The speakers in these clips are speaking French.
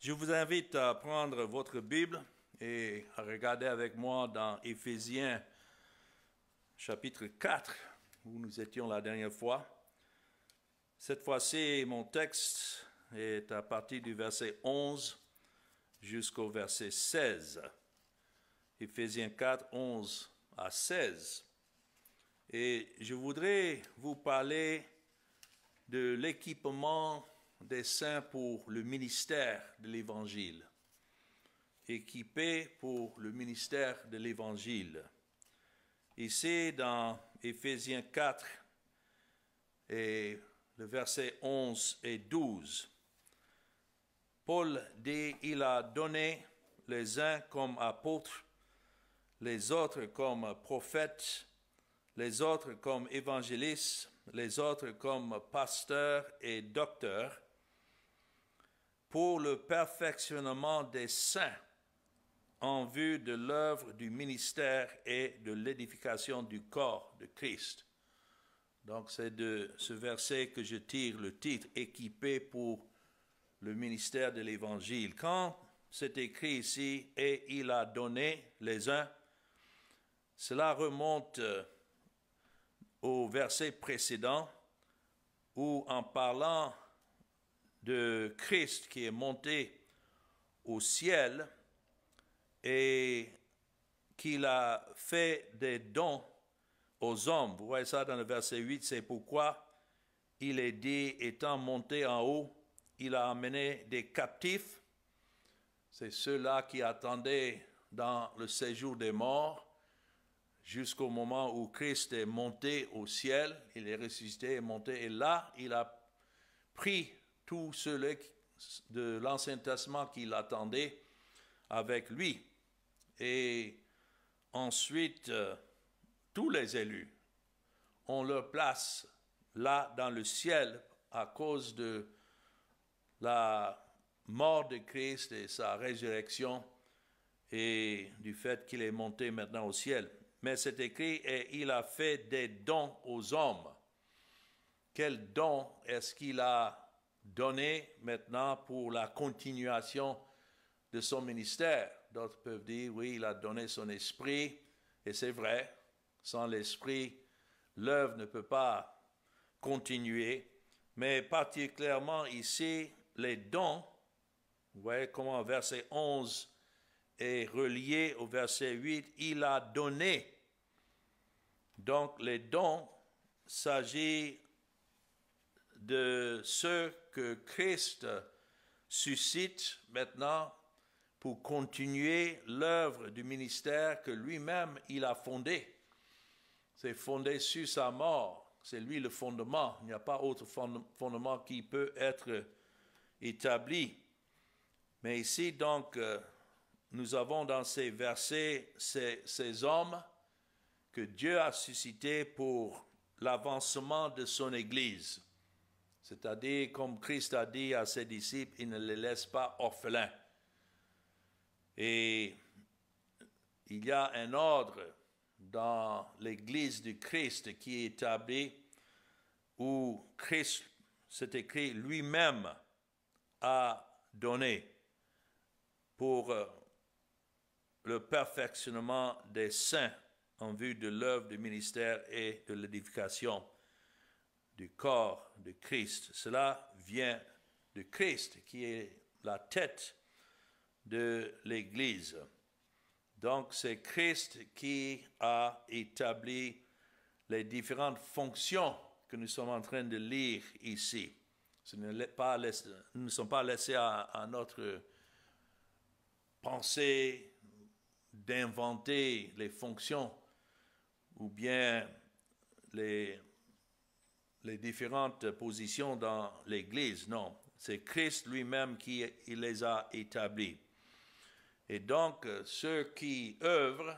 Je vous invite à prendre votre Bible et à regarder avec moi dans Éphésiens chapitre 4, où nous étions la dernière fois. Cette fois-ci, mon texte est à partir du verset 11 jusqu'au verset 16. Éphésiens 4, 11 à 16. Et je voudrais vous parler de l'équipement des saints pour le ministère de l'Évangile. Équipés pour le ministère de l'Évangile. Ici, dans Éphésiens 4, et le verset 11 et 12, Paul dit, il a donné les uns comme apôtres, les autres comme prophètes, les autres comme évangélistes, les autres comme pasteurs et docteurs, pour le perfectionnement des saints, en vue de l'œuvre du ministère et de l'édification du corps de Christ. Donc c'est de ce verset que je tire le titre « Équipé pour le ministère de l'Évangile ». Quand c'est écrit ici « et il a donné les uns », cela remonte au verset précédent où en parlant de Christ qui est monté au ciel et qu'il a fait des dons aux hommes. Vous voyez ça dans le verset 8, c'est pourquoi il est dit, étant monté en haut, il a amené des captifs. C'est ceux-là qui attendaient dans le séjour des morts jusqu'au moment où Christ est monté au ciel, il est ressuscité et monté, et là, il a pris tous ceux de l'Ancien Testament qui l'attendaient avec lui. Et ensuite, tous les élus ont leur place là dans le ciel à cause de la mort de Christ et sa résurrection et du fait qu'il est monté maintenant au ciel. Mais c'est écrit, et il a fait des dons aux hommes. Quel don est-ce qu'il a donné maintenant pour la continuation de son ministère? D'autres peuvent dire, oui, il a donné son esprit, et c'est vrai, sans l'esprit, l'œuvre ne peut pas continuer, mais particulièrement ici, les dons, vous voyez comment verset 11 est relié au verset 8, il a donné. Donc les dons, s'agit de ceux que Christ suscite maintenant pour continuer l'œuvre du ministère que lui-même il a fondé. C'est fondé sur sa mort, c'est lui le fondement, il n'y a pas autre fondement qui peut être établi. Mais ici donc, nous avons dans ces versets ces hommes que Dieu a suscités pour l'avancement de son Église. C'est-à-dire, comme Christ a dit à ses disciples, il ne les laisse pas orphelins. Et il y a un ordre dans l'Église du Christ qui est établi où Christ, c'est écrit, lui-même a donné pour le perfectionnement des saints en vue de l'œuvre du ministère et de l'édification du corps de Christ. Cela vient de Christ qui est la tête de l'Église. Donc c'est Christ qui a établi les différentes fonctions que nous sommes en train de lire ici. Nous ne sommes pas laissés à notre pensée d'inventer les fonctions ou bien les différentes positions dans l'Église. Non, c'est Christ lui-même qui les a établis. Et donc, ceux qui œuvrent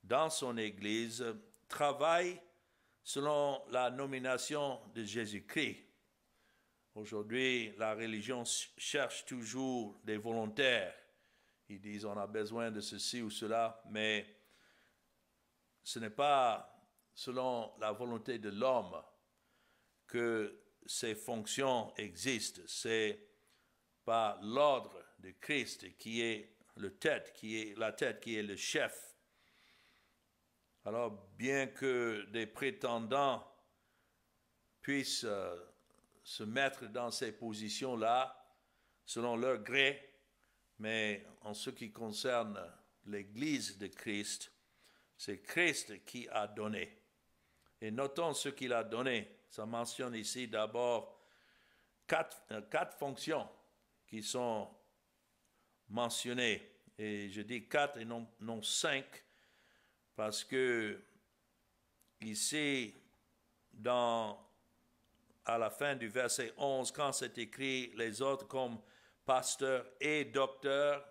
dans son Église travaillent selon la nomination de Jésus-Christ. Aujourd'hui, la religion cherche toujours des volontaires. Ils disent on a besoin de ceci ou cela, mais ce n'est pas selon la volonté de l'homme que ces fonctions existent. C'est par l'ordre de Christ, qui est la tête, qui est le chef. Alors, bien que des prétendants puissent se mettre dans ces positions-là, selon leur gré, mais en ce qui concerne l'Église de Christ, c'est Christ qui a donné. Et notons ce qu'il a donné. Ça mentionne ici d'abord quatre fonctions qui sont mentionnées. Et je dis 4 et non 5, parce que ici, à la fin du verset 11, quand c'est écrit les autres comme pasteurs et docteurs,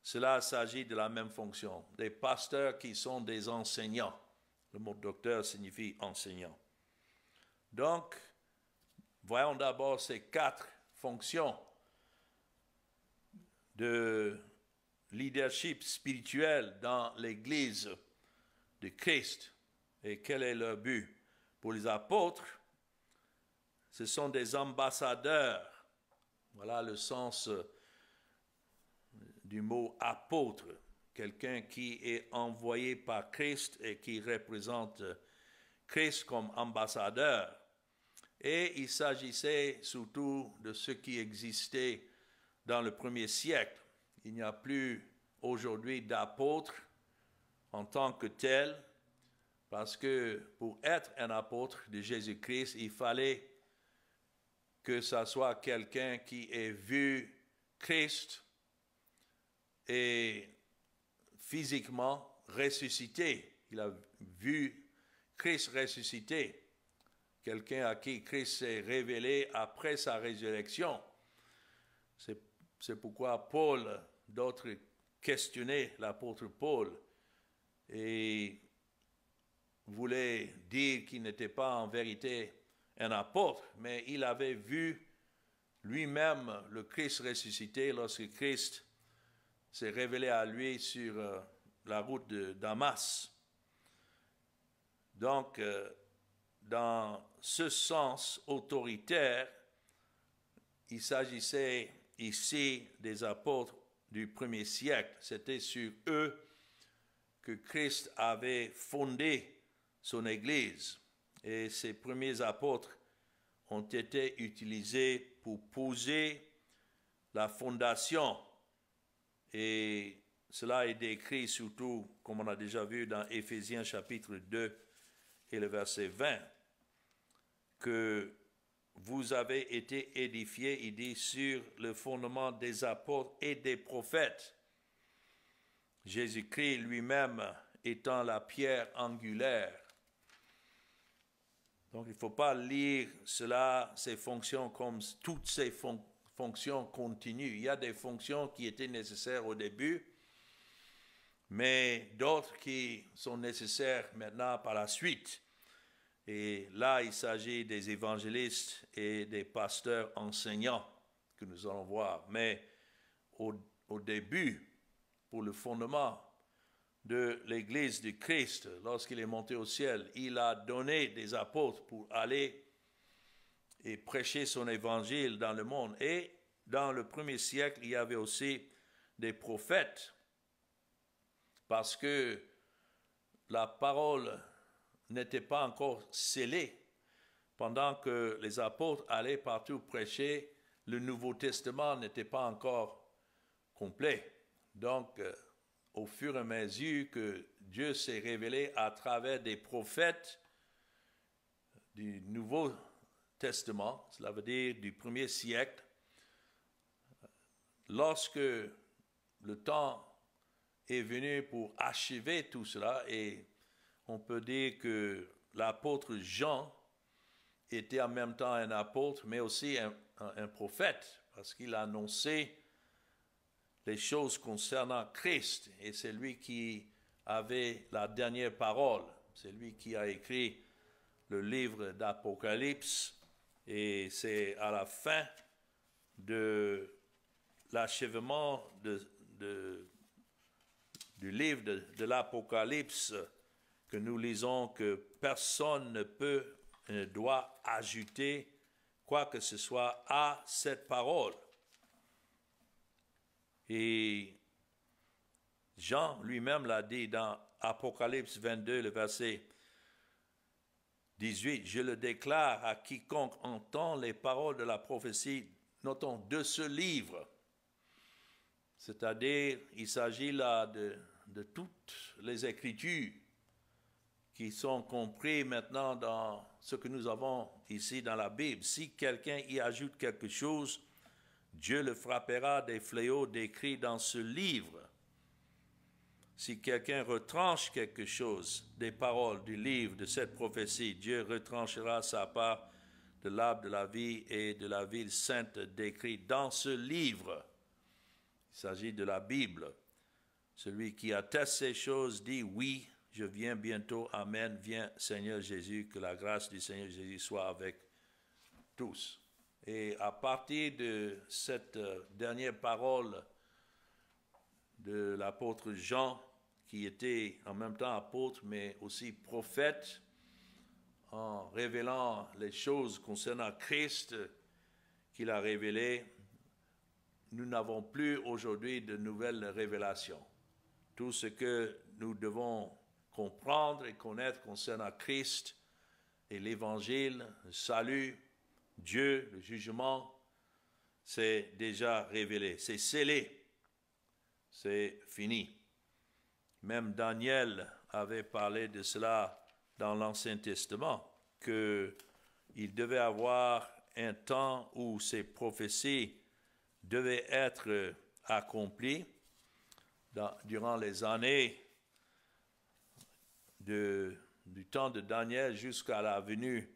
cela s'agit de la même fonction. Des pasteurs qui sont des enseignants. Le mot docteur signifie enseignant. Donc, voyons d'abord ces 4 fonctions de leadership spirituel dans l'Église de Christ. Et quel est leur but? Pour les apôtres, ce sont des ambassadeurs. Voilà le sens du mot apôtre. Quelqu'un qui est envoyé par Christ et qui représente Christ comme ambassadeur. Et il s'agissait surtout de ce qui existait dans le premier siècle. Il n'y a plus aujourd'hui d'apôtres en tant que tel, parce que pour être un apôtre de Jésus-Christ, il fallait que ça soit quelqu'un qui ait vu Christ et physiquement ressuscité. Il a vu Christ ressuscité. Quelqu'un à qui Christ s'est révélé après sa résurrection. C'est pourquoi Paul, d'autres questionnaient l'apôtre Paul et voulaient dire qu'il n'était pas en vérité un apôtre, mais il avait vu lui-même le Christ ressuscité lorsque Christ s'est révélé à lui sur la route de Damas. Donc, dans ce sens autoritaire, il s'agissait ici des apôtres du premier siècle. C'était sur eux que Christ avait fondé son Église. Et ces premiers apôtres ont été utilisés pour poser la fondation. Et cela est décrit surtout, comme on a déjà vu dans Éphésiens chapitre 2 et le verset 20, que vous avez été édifiés, il dit, sur le fondement des apôtres et des prophètes. Jésus-Christ lui-même étant la pierre angulaire. Donc il ne faut pas lire cela, ces fonctions, comme toutes ces fonctions continues. Il y a des fonctions qui étaient nécessaires au début, mais d'autres qui sont nécessaires maintenant par la suite. Et là, il s'agit des évangélistes et des pasteurs enseignants que nous allons voir. Mais au début, pour le fondement de l'Église de Christ, lorsqu'il est monté au ciel, il a donné des apôtres pour aller et prêcher son évangile dans le monde. Et dans le premier siècle, il y avait aussi des prophètes, parce que la parole n'était pas encore scellée. Pendant que les apôtres allaient partout prêcher, le Nouveau Testament n'était pas encore complet. Donc, au fur et à mesure que Dieu s'est révélé à travers des prophètes du Nouveau Testament, cela veut dire du premier siècle, lorsque le temps est venu pour achever tout cela, et on peut dire que l'apôtre Jean était en même temps un apôtre, mais aussi un prophète, parce qu'il a annoncé les choses concernant Christ, et c'est lui qui avait la dernière parole. C'est lui qui a écrit le livre d'Apocalypse, et c'est à la fin de l'achèvement du livre de l'Apocalypse que nous lisons que personne ne doit ajouter quoi que ce soit à cette parole. Et Jean lui-même l'a dit dans Apocalypse 22, le verset 18, « Je le déclare à quiconque entend les paroles de la prophétie, notons, de ce livre. » C'est-à-dire, il s'agit là de toutes les Écritures qui sont comprises maintenant dans ce que nous avons ici dans la Bible. Si quelqu'un y ajoute quelque chose, Dieu le frappera des fléaux décrits dans ce livre. Si quelqu'un retranche quelque chose des paroles du livre de cette prophétie, Dieu retranchera sa part de l'arbre de la vie et de la ville sainte décrite dans ce livre. Il s'agit de la Bible. Celui qui atteste ces choses dit oui, je viens bientôt. Amen. Viens Seigneur Jésus, que la grâce du Seigneur Jésus soit avec tous. Et à partir de cette dernière parole de l'apôtre Jean, qui était en même temps apôtre, mais aussi prophète, en révélant les choses concernant Christ qu'il a révélées, nous n'avons plus aujourd'hui de nouvelles révélations. Tout ce que nous devons comprendre et connaître concernant Christ et l'Évangile, le salut, Dieu, le jugement, c'est déjà révélé, c'est scellé, c'est fini. Même Daniel avait parlé de cela dans l'Ancien Testament, qu'il devait avoir un temps où ces prophéties devaient être accomplies durant les années du temps de Daniel jusqu'à la venue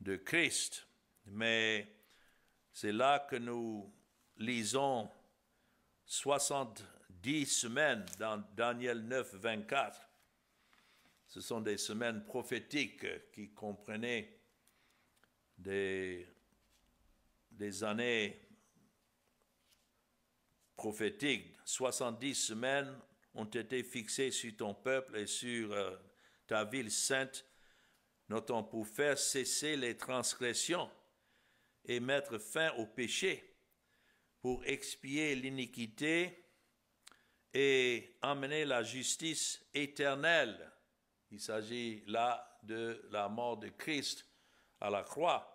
de Christ. Mais c'est là que nous lisons 70 semaines dans Daniel 9, 24. Ce sont des semaines prophétiques qui comprenaient des années prophétiques. 70 semaines ont été fixées sur ton peuple et sur ta ville sainte, notons, pour faire cesser les transgressions et mettre fin au péché, pour expier l'iniquité et emmener la justice éternelle. Il s'agit là de la mort de Christ à la croix.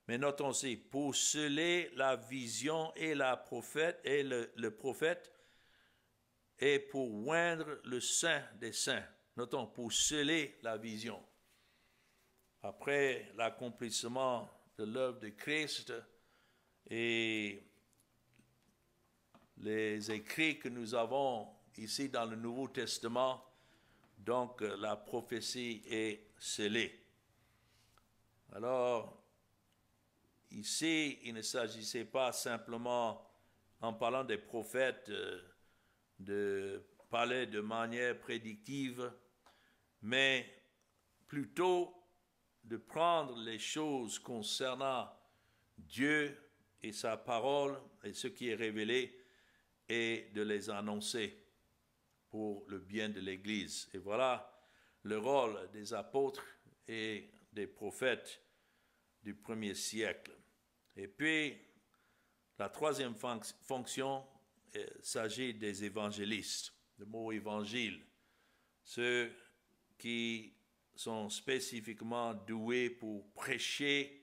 Mais notons aussi, pour sceller la vision et le prophète, et pour oindre le saint des saints. Notons, pour sceller la vision. Après l'accomplissement de l'œuvre de Christ et les écrits que nous avons ici dans le Nouveau Testament, donc la prophétie est scellée. Alors, ici, il ne s'agissait pas simplement, en parlant des prophètes, de parler de manière prédictive, mais plutôt de prendre les choses concernant Dieu et sa parole et ce qui est révélé et de les annoncer pour le bien de l'Église. Et voilà le rôle des apôtres et des prophètes du premier siècle. Et puis, la troisième fonction s'agit des évangélistes. Le mot évangile, ceux qui sont spécifiquement doués pour prêcher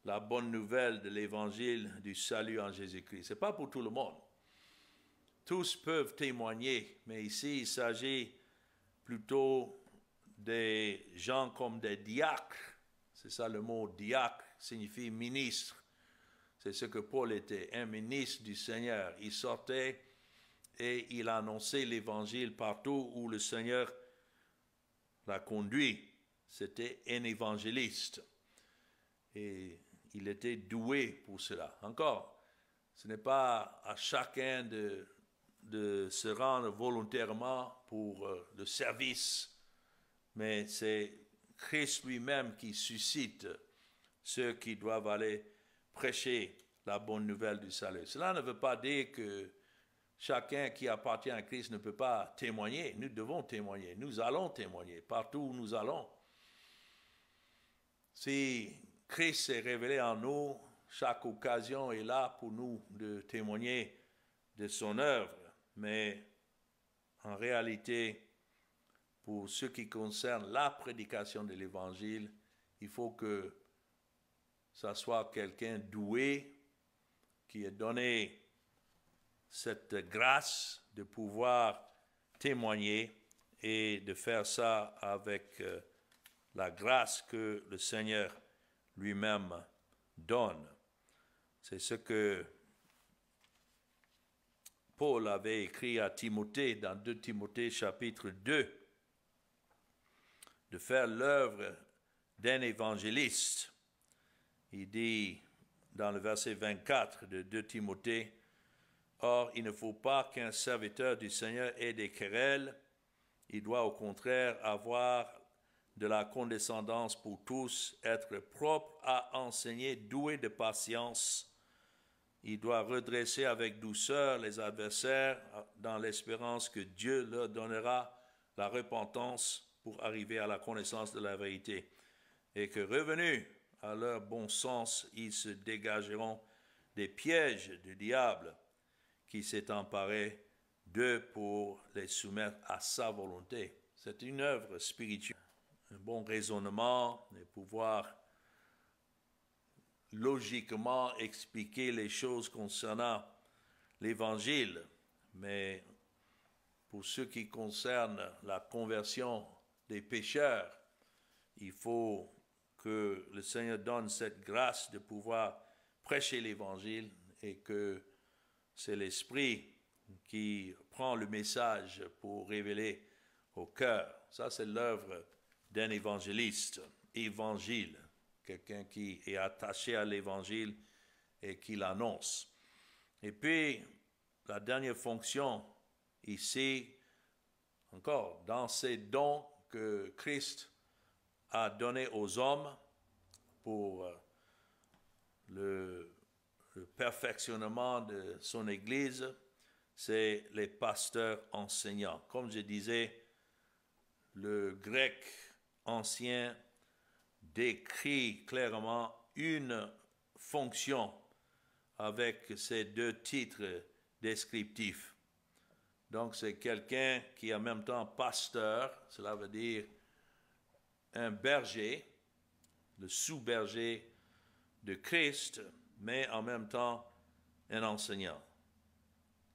la bonne nouvelle de l'évangile du salut en Jésus-Christ. Ce n'est pas pour tout le monde. Tous peuvent témoigner, mais ici il s'agit plutôt des gens comme des diacres. C'est ça le mot diacre, signifie ministre. C'est ce que Paul était, un ministre du Seigneur. Il sortait et il annonçait l'évangile partout où le Seigneur l'a conduit. C'était un évangéliste. Et il était doué pour cela. Encore, ce n'est pas à chacun de se rendre volontairement pour le service, mais c'est Christ lui-même qui suscite ceux qui doivent aller prêcher la bonne nouvelle du salut. Cela ne veut pas dire que chacun qui appartient à Christ ne peut pas témoigner. Nous devons témoigner. Nous allons témoigner partout où nous allons. Si Christ s'est révélé en nous, chaque occasion est là pour nous de témoigner de son œuvre, mais en réalité, pour ce qui concerne la prédication de l'Évangile, il faut que ça soit quelqu'un doué qui ait donné cette grâce de pouvoir témoigner et de faire ça avec la grâce que le Seigneur lui-même donne. C'est ce que Paul avait écrit à Timothée dans 2 Timothée chapitre 2, de faire l'œuvre d'un évangéliste. Il dit dans le verset 24 de 2 Timothée, « Or, il ne faut pas qu'un serviteur du Seigneur ait des querelles, il doit au contraire avoir de la condescendance pour tous, être propre à enseigner, doué de patience. Il doit redresser avec douceur les adversaires dans l'espérance que Dieu leur donnera la repentance pour arriver à la connaissance de la vérité, et que revenus à leur bon sens, ils se dégageront des pièges du diable qui s'est emparé d'eux pour les soumettre à sa volonté. » C'est une œuvre spirituelle, un bon raisonnement et pouvoir logiquement expliquer les choses concernant l'Évangile, mais pour ce qui concerne la conversion des pécheurs, il faut que le Seigneur donne cette grâce de pouvoir prêcher l'Évangile et que c'est l'Esprit qui prend le message pour révéler au cœur. Ça, c'est l'œuvre d'un évangéliste, évangile, quelqu'un qui est attaché à l'Évangile et qui l'annonce. Et puis, la dernière fonction ici, encore, dans ces dons que Christ a donnés aux hommes pour le perfectionnement de son Église, c'est les pasteurs enseignants. Comme je disais, le grec ancien décrit clairement une fonction avec ces deux titres descriptifs. Donc c'est quelqu'un qui est en même temps pasteur, cela veut dire un berger, le sous-berger de Christ, mais en même temps un enseignant.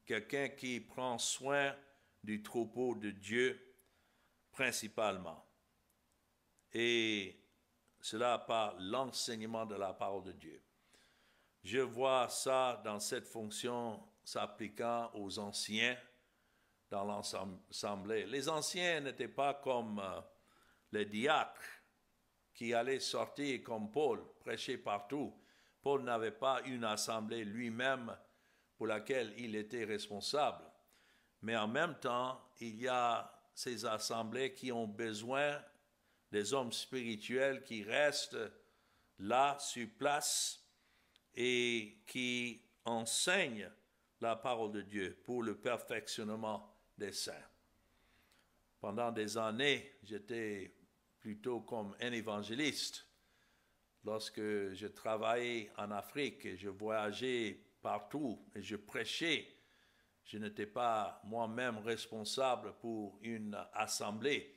Quelqu'un qui prend soin du troupeau de Dieu principalement. Et cela par l'enseignement de la parole de Dieu. Je vois ça dans cette fonction s'appliquant aux anciens dans l'assemblée. Les anciens n'étaient pas comme les diacres qui allaient sortir comme Paul, prêcher partout. Paul n'avait pas une assemblée lui-même pour laquelle il était responsable. Mais en même temps, il y a ces assemblées qui ont besoin des hommes spirituels qui restent là, sur place, et qui enseignent la parole de Dieu pour le perfectionnement des saints. Pendant des années, j'étais plutôt comme un évangéliste. Lorsque je travaillais en Afrique, je voyageais partout et je prêchais. Je n'étais pas moi-même responsable pour une assemblée.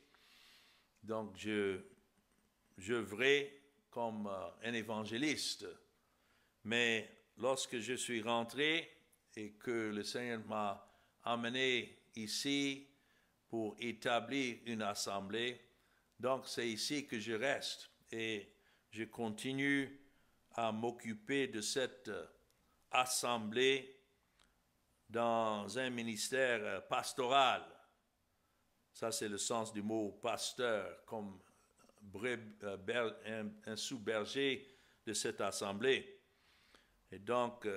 Donc, j'œuvrais comme un évangéliste. Mais lorsque je suis rentré et que le Seigneur m'a amené ici pour établir une assemblée, donc c'est ici que je reste et je continue à m'occuper de cette assemblée dans un ministère pastoral. Ça, c'est le sens du mot pasteur, comme un sous-berger de cette assemblée. Et donc,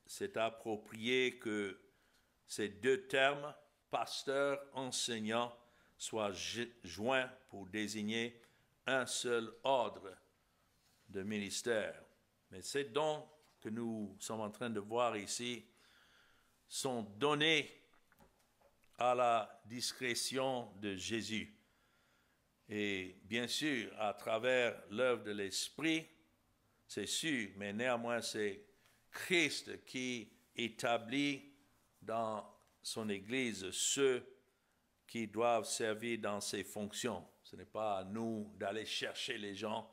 c'est approprié que ces deux termes, pasteur, enseignant, soient joints pour désigner un seul ordre de ministère. Mais ces dons que nous sommes en train de voir ici sont donnés à la discrétion de Jésus. Et bien sûr, à travers l'œuvre de l'Esprit, c'est sûr, mais néanmoins c'est Christ qui établit dans son Église ceux qui doivent servir dans ses fonctions. Ce n'est pas à nous d'aller chercher les gens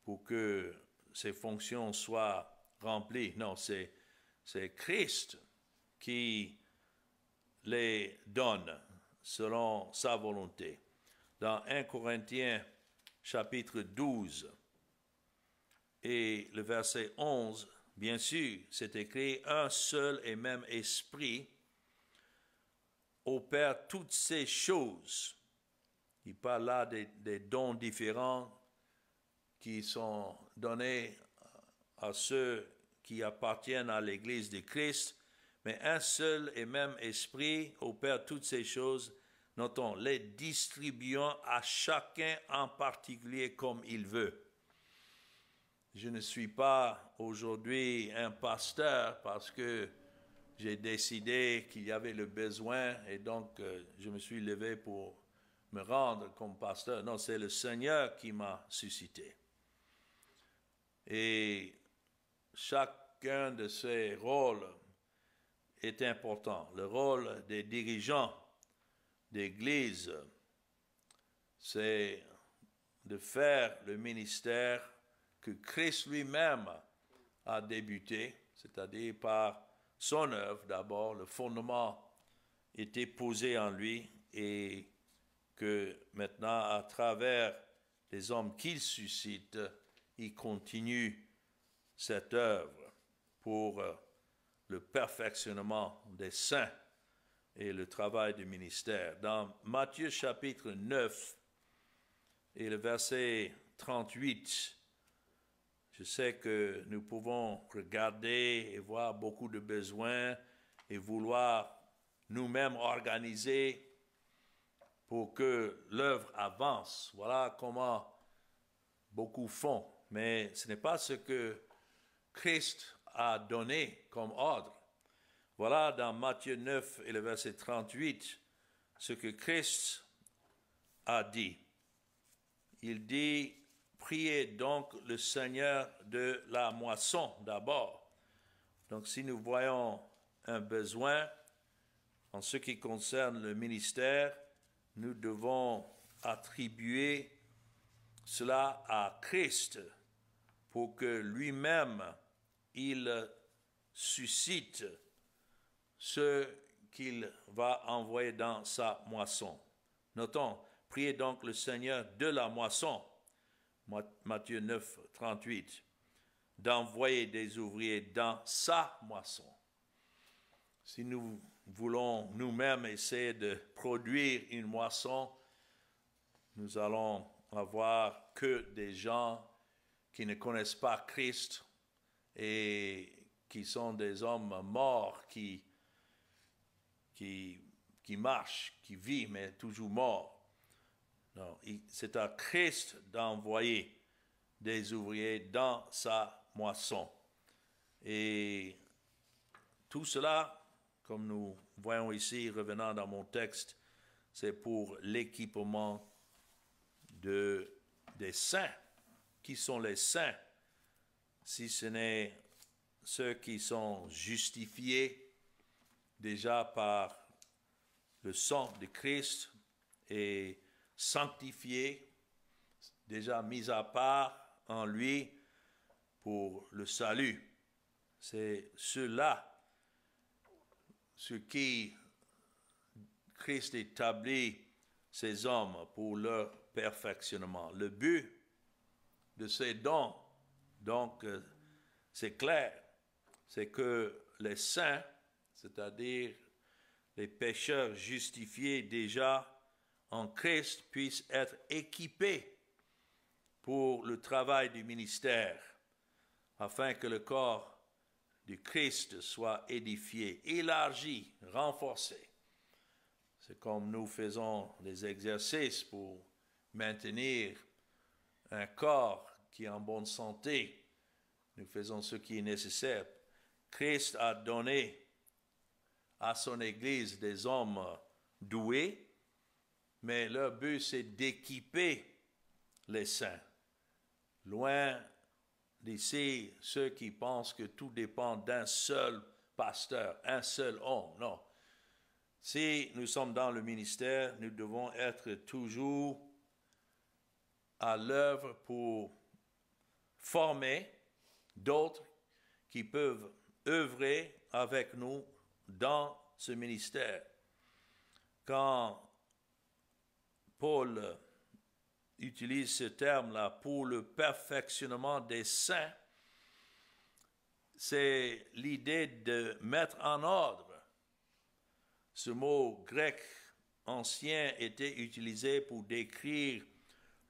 pour que ces fonctions soient remplies. Non, c'est Christ qui les donne selon sa volonté. Dans 1 Corinthiens chapitre 12 et le verset 11, bien sûr, c'est écrit « Un seul et même esprit opère toutes ces choses ». Il parle là des dons différents qui sont donnés à ceux qui appartiennent à l'Église de Christ, mais un seul et même esprit opère toutes ces choses, notons, les distribuant à chacun en particulier comme il veut. Je ne suis pas aujourd'hui un pasteur parce que j'ai décidé qu'il y avait le besoin et donc je me suis levé pour me rendre comme pasteur. Non, c'est le Seigneur qui m'a suscité. Et chacun de ces rôles est important. Le rôle des dirigeants d'Église, c'est de faire le ministère que Christ lui-même a débuté, c'est-à-dire par son œuvre d'abord, le fondement était posé en lui et que maintenant, à travers les hommes qu'il suscite, il continue cette œuvre pour le perfectionnement des saints et le travail du ministère. Dans Matthieu chapitre 9 et le verset 38, je sais que nous pouvons regarder et voir beaucoup de besoins et vouloir nous-mêmes organiser pour que l'œuvre avance. Voilà comment beaucoup font. Mais ce n'est pas ce que Christ a donné comme ordre. Voilà dans Matthieu 9 et le verset 38 ce que Christ a dit. Il dit, priez donc le Seigneur de la moisson d'abord. Donc si nous voyons un besoin en ce qui concerne le ministère, nous devons attribuer cela à Christ pour que lui-même, il suscite ce qu'il va envoyer dans sa moisson. Notons, priez donc le Seigneur de la moisson, Matthieu 9, 38, d'envoyer des ouvriers dans sa moisson. Si nous voulons nous-mêmes essayer de produire une moisson, nous allons avoir que des gens qui ne connaissent pas Christ et qui sont des hommes morts qui marchent, qui vivent, mais toujours morts. Non, c'est à Christ d'envoyer des ouvriers dans sa moisson. Et tout cela, comme nous voyons ici, revenant dans mon texte, c'est pour l'équipement des saints. Qui sont les saints? Si ce n'est ceux qui sont justifiés déjà par le sang de Christ et sanctifiés, déjà mis à part en lui pour le salut. C'est ceux-là, ce qui Christ établit ces hommes pour leur perfectionnement. Le but de ces dons, donc, c'est clair, c'est que les saints, c'est-à-dire les pécheurs justifiés déjà en Christ, puissent être équipés pour le travail du ministère, afin que le corps du Christ soit édifié, élargi, renforcé. C'est comme nous faisons des exercices pour maintenir un corps qui est en bonne santé. Nous faisons ce qui est nécessaire. Christ a donné à son Église des hommes doués, mais leur but c'est d'équiper les saints. Loin d'ici ceux qui pensent que tout dépend d'un seul pasteur, un seul homme, non. Si nous sommes dans le ministère, nous devons être toujours à l'œuvre pour former d'autres qui peuvent œuvrer avec nous dans ce ministère. Quand Paul utilise ce terme-là pour le perfectionnement des saints, c'est l'idée de mettre en ordre. Ce mot grec ancien était utilisé pour décrire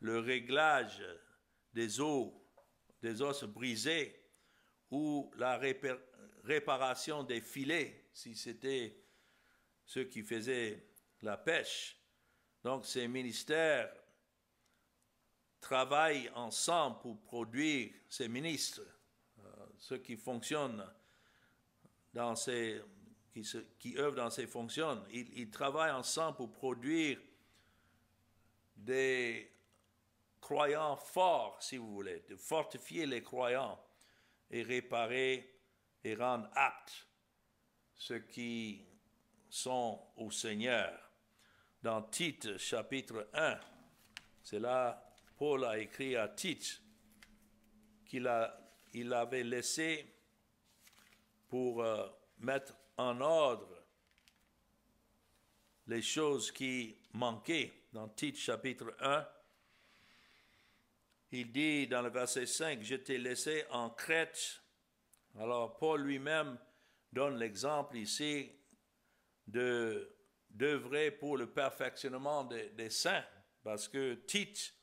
le réglage des os brisés ou la réparation des filets, si c'était ceux qui faisaient la pêche. Donc ces ministères travaillent ensemble pour produire ces ministres, ceux qui fonctionnent dans ces, qui œuvrent dans ces fonctions. Ils travaillent ensemble pour produire des croyants forts, si vous voulez, de fortifier les croyants et réparer et rendre aptes ceux qui sont au Seigneur. Dans Tite, chapitre 1, c'est là Paul a écrit à Tite qu'il avait laissé pour mettre en ordre les choses qui manquaient. Dans Tite, chapitre 1, il dit dans le verset 5, « Je t'ai laissé en Crète. » Alors Paul lui-même donne l'exemple ici d'œuvrer pour le perfectionnement des saints, parce que Tite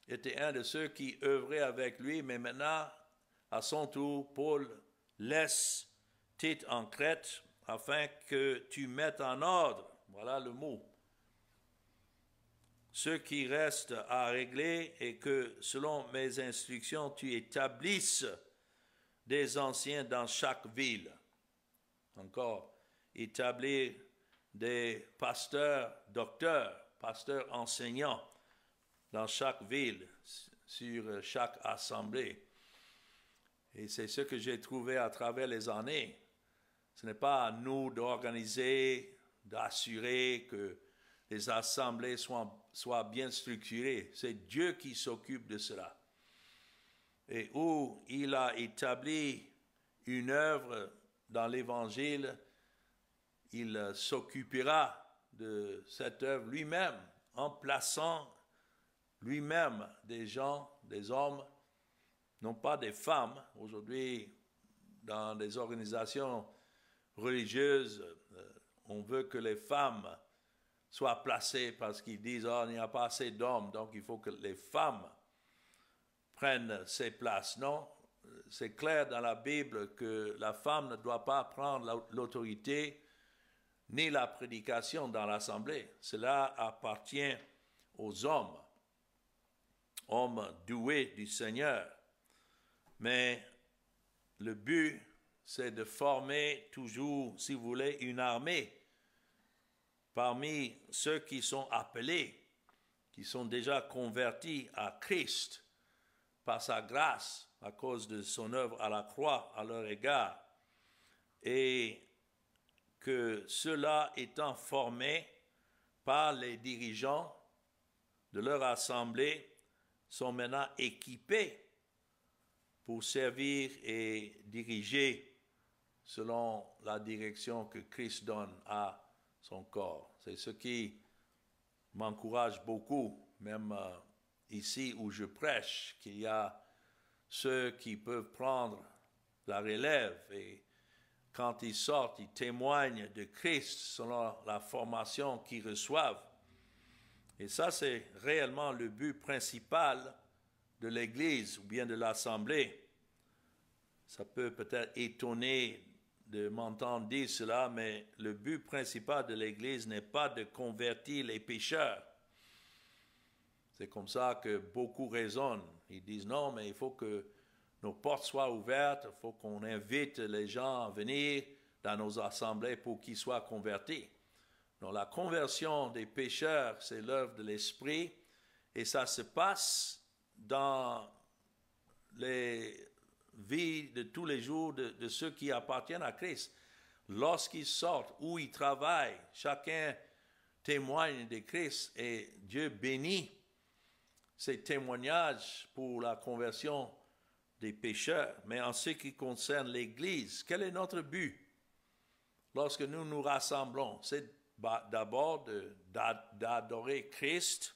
était un de ceux qui œuvraient avec lui, mais maintenant, à son tour, Paul laisse Tite en Crète afin que tu mettes en ordre, voilà le mot, ce qui reste à régler et que, selon mes instructions, tu établisses des anciens dans chaque ville. Encore, établir des pasteurs, docteurs, pasteurs enseignants dans chaque ville, sur chaque assemblée. Et c'est ce que j'ai trouvé à travers les années. Ce n'est pas à nous d'organiser, d'assurer que les assemblées soient bien structurées. C'est Dieu qui s'occupe de cela. Et où il a établi une œuvre dans l'Évangile, il s'occupera de cette œuvre lui-même en plaçant lui-même des gens, des hommes, non pas des femmes. Aujourd'hui, dans des organisations religieuses, on veut que les femmes soient placées parce qu'ils disent « Oh, il n'y a pas assez d'hommes, donc il faut que les femmes prennent ces places. » Non, c'est clair dans la Bible que la femme ne doit pas prendre l'autorité ni la prédication dans l'assemblée. Cela appartient aux hommes doués du Seigneur. Mais le but, c'est de former toujours, si vous voulez, une armée parmi ceux qui sont appelés, qui sont déjà convertis à Christ par sa grâce à cause de son œuvre à la croix à leur égard, et que ceux-là étant formés par les dirigeants de leur assemblée sont maintenant équipés pour servir et diriger selon la direction que Christ donne à son corps. C'est ce qui m'encourage beaucoup, même ici où je prêche, qu'il y a ceux qui peuvent prendre la relève et quand ils sortent, ils témoignent de Christ selon la formation qu'ils reçoivent. Et ça, c'est réellement le but principal de l'Église ou bien de l'Assemblée. Ça peut peut-être étonner de m'entendre dire cela, mais le but principal de l'Église n'est pas de convertir les pécheurs. C'est comme ça que beaucoup raisonnent. Ils disent non, mais il faut que nos portes soient ouvertes, il faut qu'on invite les gens à venir dans nos assemblées pour qu'ils soient convertis. Donc la conversion des pécheurs, c'est l'œuvre de l'Esprit, et ça se passe dans les vie de tous les jours de ceux qui appartiennent à Christ. Lorsqu'ils sortent, où ils travaillent, chacun témoigne de Christ et Dieu bénit ces témoignages pour la conversion des pécheurs. Mais en ce qui concerne l'Église, quel est notre but lorsque nous nous rassemblons? C'est d'abord d'adorer Christ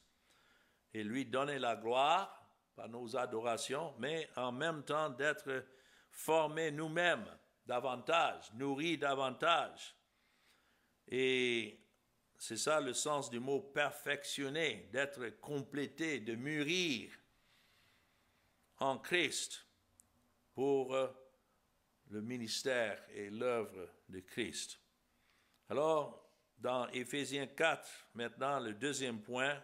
et lui donner la gloire par nos adorations, mais en même temps d'être formés nous-mêmes davantage, nourris davantage. Et c'est ça le sens du mot perfectionner, d'être complété, de mûrir en Christ pour le ministère et l'œuvre de Christ. Alors, dans Éphésiens 4, maintenant, le deuxième point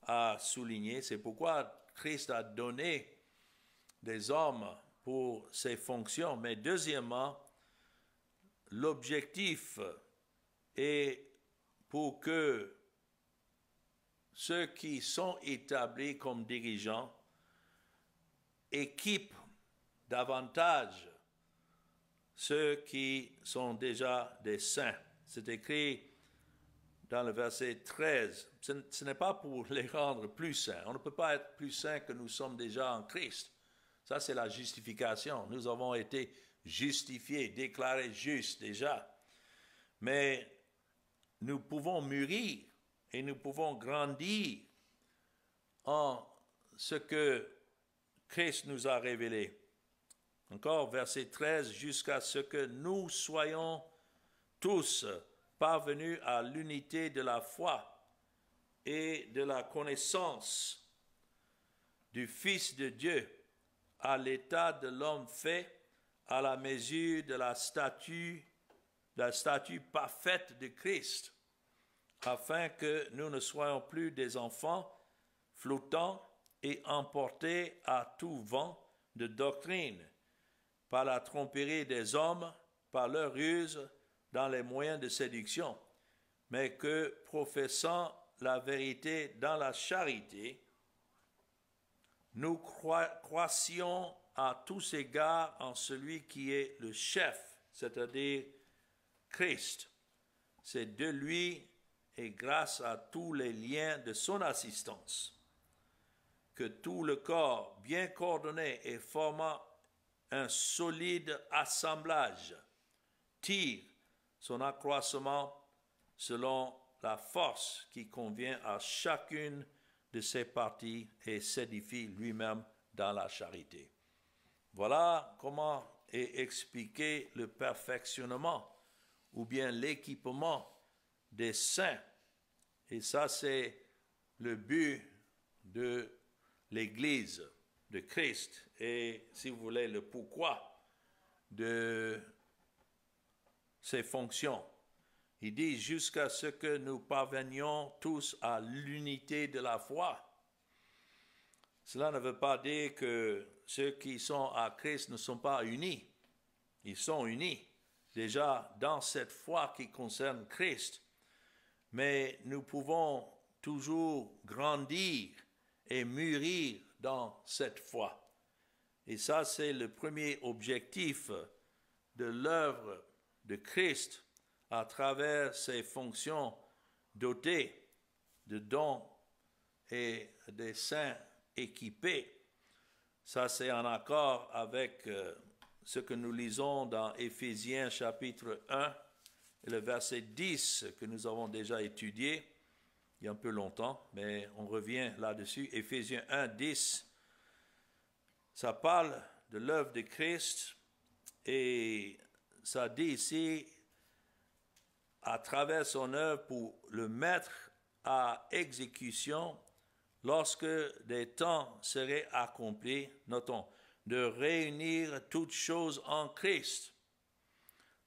à souligner, c'est pourquoi Christ a donné des hommes pour ces fonctions. Mais deuxièmement, l'objectif est pour que ceux qui sont établis comme dirigeants équipent davantage ceux qui sont déjà des saints. C'est écrit dans le verset 13. Ce n'est pas pour les rendre plus saints. On ne peut pas être plus saints que nous sommes déjà en Christ. Ça, c'est la justification. Nous avons été justifiés, déclarés justes déjà. Mais nous pouvons mûrir et nous pouvons grandir en ce que Christ nous a révélé. Encore, verset 13, jusqu'à ce que nous soyons tous parvenus à l'unité de la foi et de la connaissance du Fils de Dieu, à l'état de l'homme fait à la mesure de la statue parfaite de Christ, afin que nous ne soyons plus des enfants flottants et emportés à tout vent de doctrine, par la tromperie des hommes, par leur ruse, dans les moyens de séduction, mais que, professant la vérité dans la charité, nous croissions à tous égards en celui qui est le chef, c'est-à-dire Christ. C'est de lui et grâce à tous les liens de son assistance que tout le corps, bien coordonné et formant un solide assemblage, tire son accroissement selon la force qui convient à chacune de ses parties et s'édifie lui-même dans la charité. Voilà comment est expliqué le perfectionnement ou bien l'équipement des saints. Et ça, c'est le but de l'Église de Christ et, si vous voulez, le pourquoi de ces fonctions. Il dit jusqu'à ce que nous parvenions tous à l'unité de la foi. Cela ne veut pas dire que ceux qui sont à Christ ne sont pas unis. Ils sont unis déjà dans cette foi qui concerne Christ. Mais nous pouvons toujours grandir et mûrir dans cette foi. Et ça, c'est le premier objectif de l'œuvre de Christ à travers ses fonctions dotées de dons et des saints équipés. Ça, c'est en accord avec ce que nous lisons dans Éphésiens chapitre 1 et le verset 10 que nous avons déjà étudié il y a un peu longtemps, mais on revient là-dessus. Éphésiens 1, 10, ça parle de l'œuvre de Christ et ça dit ici, à travers son œuvre pour le mettre à exécution lorsque des temps seraient accomplis, notons, de réunir toutes choses en Christ,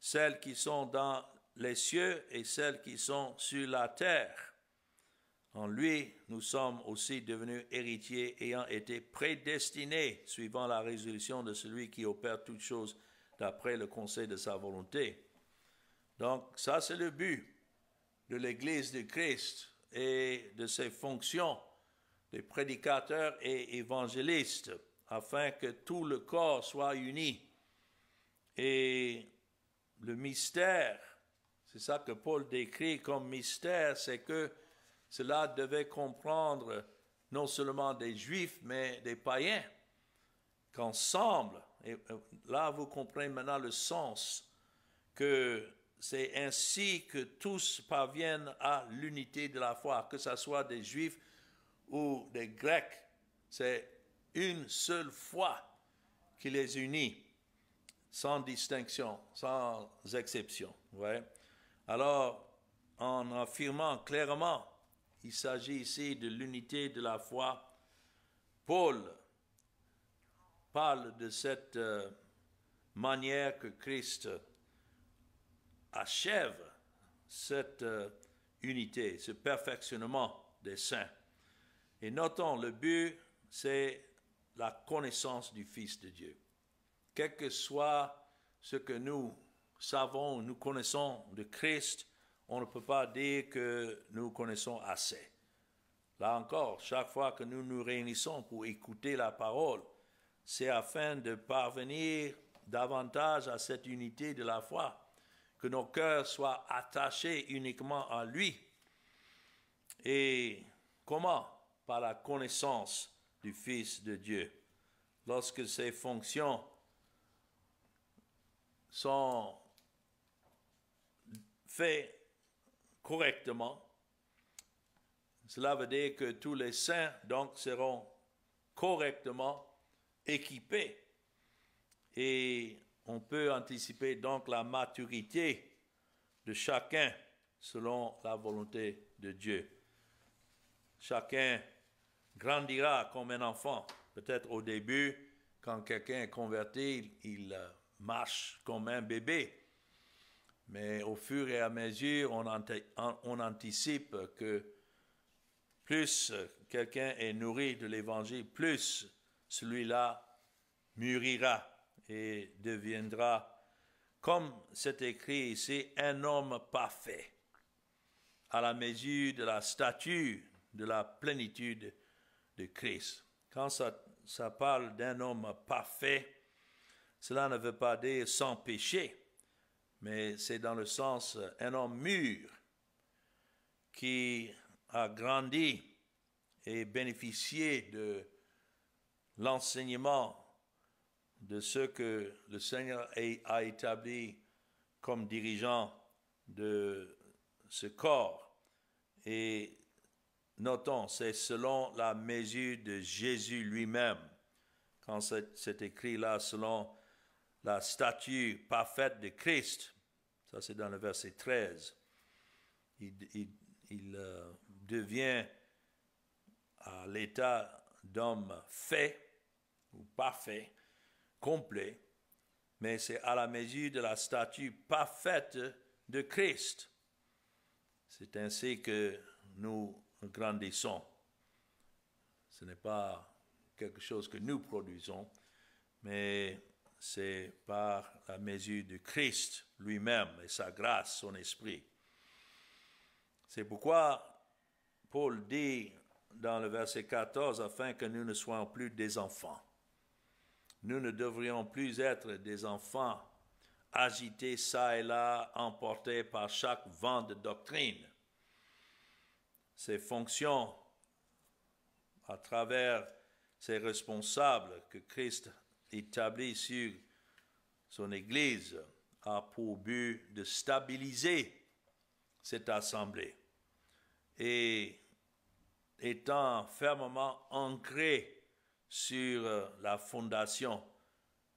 celles qui sont dans les cieux et celles qui sont sur la terre. En lui, nous sommes aussi devenus héritiers ayant été prédestinés, suivant la résolution de celui qui opère toutes choses d'après le conseil de sa volonté. Donc, ça, c'est le but de l'Église de Christ et de ses fonctions de prédicateurs et évangélistes afin que tout le corps soit uni. Et le mystère, c'est ça que Paul décrit comme mystère, c'est que cela devait comprendre non seulement des Juifs, mais des païens, qu'ensemble, et là vous comprenez maintenant le sens, que c'est ainsi que tous parviennent à l'unité de la foi, que ce soit des Juifs ou des Grecs, c'est une seule foi qui les unit, sans distinction, sans exception. Ouais. Alors, en affirmant clairement, il s'agit ici de l'unité de la foi, Paul parle de cette manière que Christ achève cette unité, ce perfectionnement des saints. Et notons, le but, c'est la connaissance du Fils de Dieu. Quel que soit ce que nous savons, nous connaissons de Christ, on ne peut pas dire que nous connaissons assez. Là encore, chaque fois que nous nous réunissons pour écouter la parole, c'est afin de parvenir davantage à cette unité de la foi, que nos cœurs soient attachés uniquement à lui. Et comment? Par la connaissance du Fils de Dieu. Lorsque ces fonctions sont faites correctement, cela veut dire que tous les saints donc seront correctement équipés. Et on peut anticiper donc la maturité de chacun selon la volonté de Dieu. Chacun grandira comme un enfant. Peut-être au début, quand quelqu'un est converti, il marche comme un bébé. Mais au fur et à mesure, on anticipe que plus quelqu'un est nourri de l'Évangile, plus celui-là mûrira et deviendra, comme c'est écrit ici, un homme parfait, à la mesure de la stature, de la plénitude de Christ. Quand ça parle d'un homme parfait, cela ne veut pas dire sans péché, mais c'est dans le sens un homme mûr qui a grandi et bénéficié de l'enseignement de ce que le Seigneur a établi comme dirigeant de ce corps. Et notons, c'est selon la mesure de Jésus lui-même. Quand c'est écrit là, selon la stature parfaite de Christ, ça c'est dans le verset 13, il devient à l'état d'homme fait ou parfait, complet, mais c'est à la mesure de la stature parfaite de Christ. C'est ainsi que nous grandissons. Ce n'est pas quelque chose que nous produisons, mais c'est par la mesure de Christ lui-même et sa grâce, son esprit. C'est pourquoi Paul dit dans le verset 14, afin que nous ne soyons plus des enfants. Nous ne devrions plus être des enfants agités çà et là, emportés par chaque vent de doctrine. Ces fonctions, à travers ces responsables que Christ établit sur son Église, a pour but de stabiliser cette assemblée. Et étant fermement ancré sur la fondation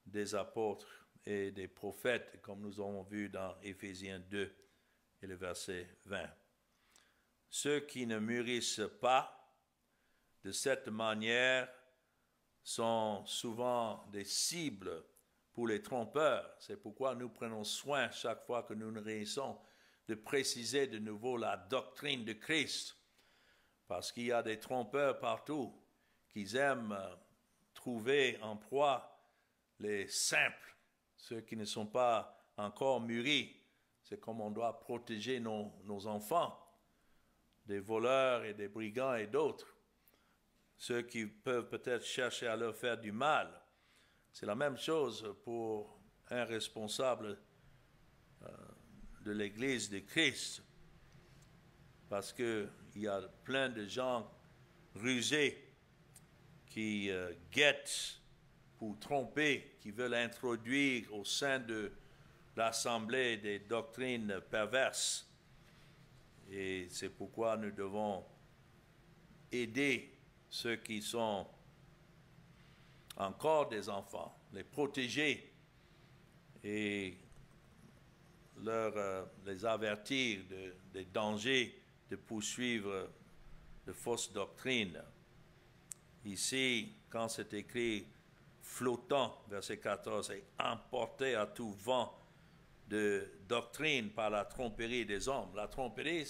des apôtres et des prophètes, comme nous avons vu dans Éphésiens 2 et le verset 20. Ceux qui ne mûrissent pas de cette manière sont souvent des cibles pour les trompeurs. C'est pourquoi nous prenons soin chaque fois que nous nous réunissons de préciser de nouveau la doctrine de Christ, parce qu'il y a des trompeurs partout qui aiment trouver en proie les simples, ceux qui ne sont pas encore mûris. C'est comme on doit protéger nos enfants des voleurs et des brigands et d'autres. ceux qui peuvent peut-être chercher à leur faire du mal. C'est la même chose pour un responsable de l'Église de Christ, parce qu'il y a plein de gens rusés qui guettent pour tromper, qui veulent introduire au sein de l'Assemblée des doctrines perverses. Et c'est pourquoi nous devons aider ceux qui sont encore des enfants, les protéger et les avertir des dangers de poursuivre de fausses doctrines. Ici, quand c'est écrit flottant, verset 14, et emporté à tout vent de doctrine par la tromperie des hommes. La tromperie,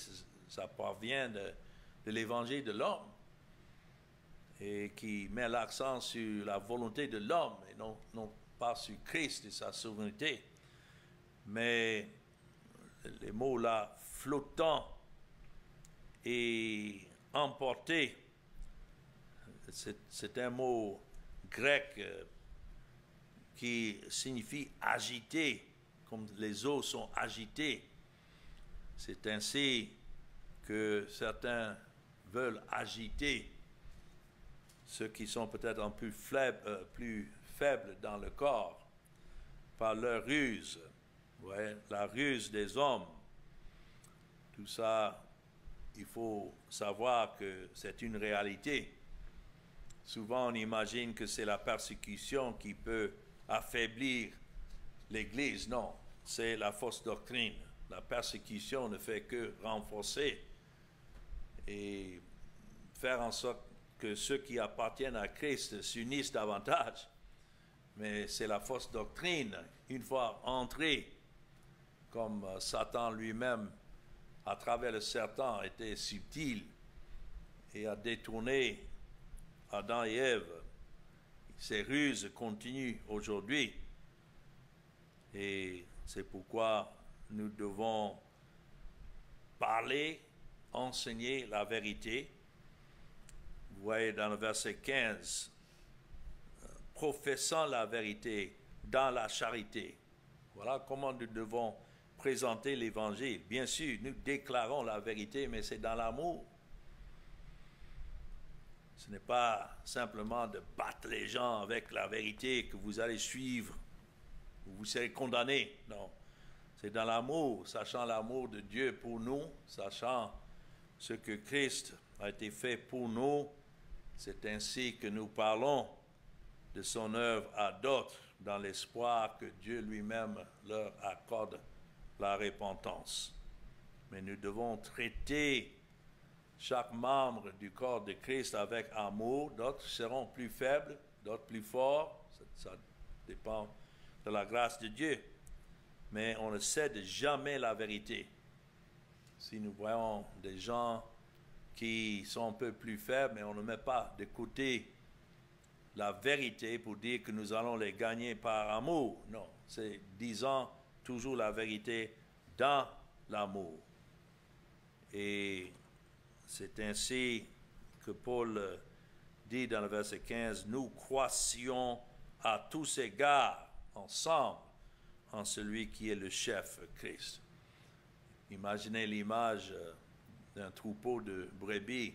ça provient de l'évangile de l'homme et qui met l'accent sur la volonté de l'homme et non pas sur Christ et sa souveraineté. Mais les mots là, flottant et emporté, c'est un mot grec qui signifie agité, comme les eaux sont agitées. C'est ainsi que certains veulent agiter ceux qui sont peut-être plus faibles dans le corps par leur ruse. Ouais, la ruse des hommes. Tout ça, il faut savoir que c'est une réalité. Souvent, on imagine que c'est la persécution qui peut affaiblir l'Église. Non, c'est la fausse doctrine. La persécution ne fait que renforcer et faire en sorte que ceux qui appartiennent à Christ s'unissent davantage. Mais c'est la fausse doctrine, une fois entrée, comme Satan lui-même, à travers le serpent, était subtil et a détourné Adam et Ève. Ces ruses continuent aujourd'hui. Et c'est pourquoi nous devons parler, enseigner la vérité. Vous voyez dans le verset 15, professant la vérité dans la charité. Voilà comment nous devons présenter l'Évangile. Bien sûr, nous déclarons la vérité, mais c'est dans l'amour. Ce n'est pas simplement de battre les gens avec la vérité que vous allez suivre, ou vous serez condamnés. Non, c'est dans l'amour, sachant l'amour de Dieu pour nous, sachant ce que Christ a été fait pour nous. C'est ainsi que nous parlons de son œuvre à d'autres, dans l'espoir que Dieu lui-même leur accorde la repentance. Mais nous devons traiter chaque membre du corps de Christ avec amour. D'autres seront plus faibles, d'autres plus forts. Ça dépend de la grâce de Dieu. Mais on ne cède jamais la vérité. Si nous voyons des gens qui sont un peu plus faibles, mais on ne met pas de côté la vérité pour dire que nous allons les gagner par amour. Non, c'est disant toujours la vérité dans l'amour. Et c'est ainsi que Paul dit dans le verset 15, nous croissions à tous égards ensemble en celui qui est le chef, Christ. Imaginez l'image d'un troupeau de brebis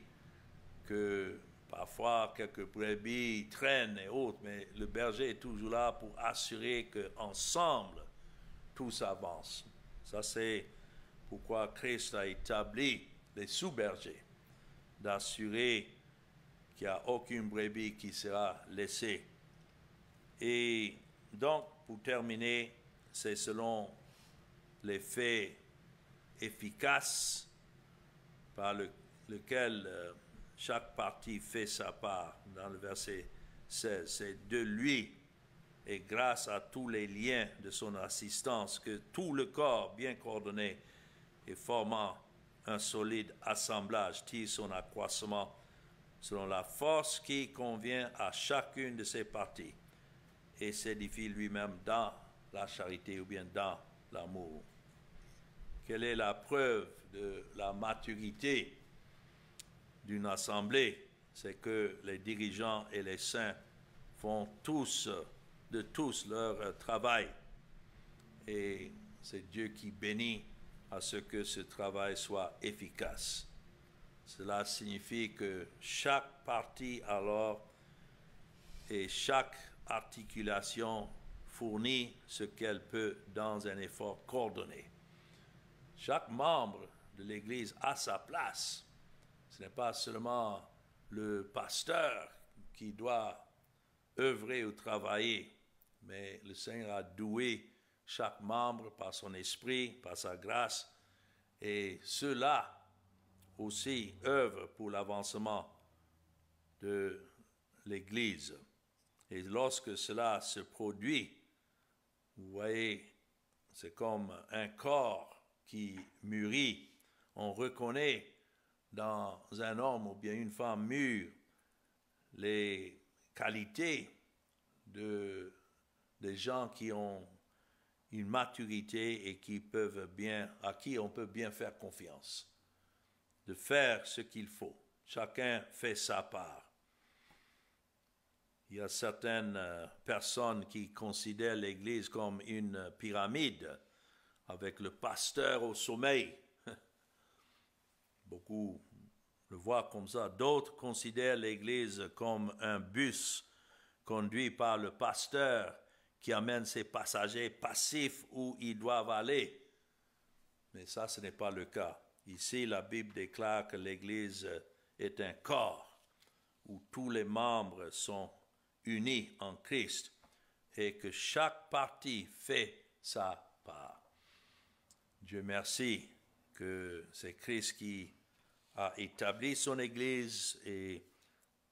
que parfois quelques brebis traînent et autres, mais le berger est toujours là pour assurer qu'ensemble, tous avancent. Ça, c'est pourquoi Christ a établi les sous-bergers, d'assurer qu'il n'y a aucune brebis qui sera laissée. Et donc, pour terminer, c'est selon les faits efficaces par lequel chaque partie fait sa part. Dans le verset 16, c'est de lui et grâce à tous les liens de son assistance que tout le corps bien coordonné et formant un solide assemblage tire son accroissement selon la force qui convient à chacune de ses parties et s'édifie lui-même dans la charité ou bien dans l'amour. Quelle est la preuve de la maturité d'une assemblée? c'est que les dirigeants et les saints font de tous leur travail. Et c'est Dieu qui bénit à ce que ce travail soit efficace. Cela signifie que chaque partie alors et chaque articulation fournit ce qu'elle peut dans un effort coordonné. Chaque membre de l'Église a sa place. Ce n'est pas seulement le pasteur qui doit œuvrer ou travailler, mais le Seigneur a doué chaque membre par son esprit, par sa grâce, et ceux-là aussi œuvrent pour l'avancement de l'Église. Et lorsque cela se produit, vous voyez, c'est comme un corps qui mûrit. On reconnaît dans un homme ou bien une femme mûre les qualités des gens qui ont une maturité et à qui on peut bien faire confiance, de faire ce qu'il faut. Chacun fait sa part. Il y a certaines personnes qui considèrent l'Église comme une pyramide avec le pasteur au sommet. Beaucoup le voient comme ça. D'autres considèrent l'Église comme un bus conduit par le pasteur qui amène ses passagers passifs où ils doivent aller. Mais ça, ce n'est pas le cas. Ici, la Bible déclare que l'Église est un corps où tous les membres sont unis en Christ et que chaque partie fait sa part. Dieu merci que c'est Christ qui a établi son Église et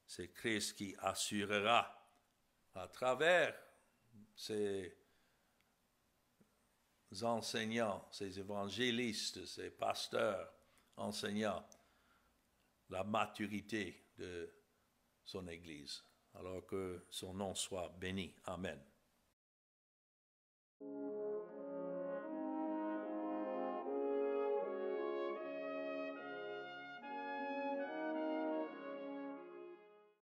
c'est Christ qui assurera à travers ces enseignants, ces évangélistes, ces pasteurs, enseignants, la maturité de son Église. Alors que son nom soit béni. Amen.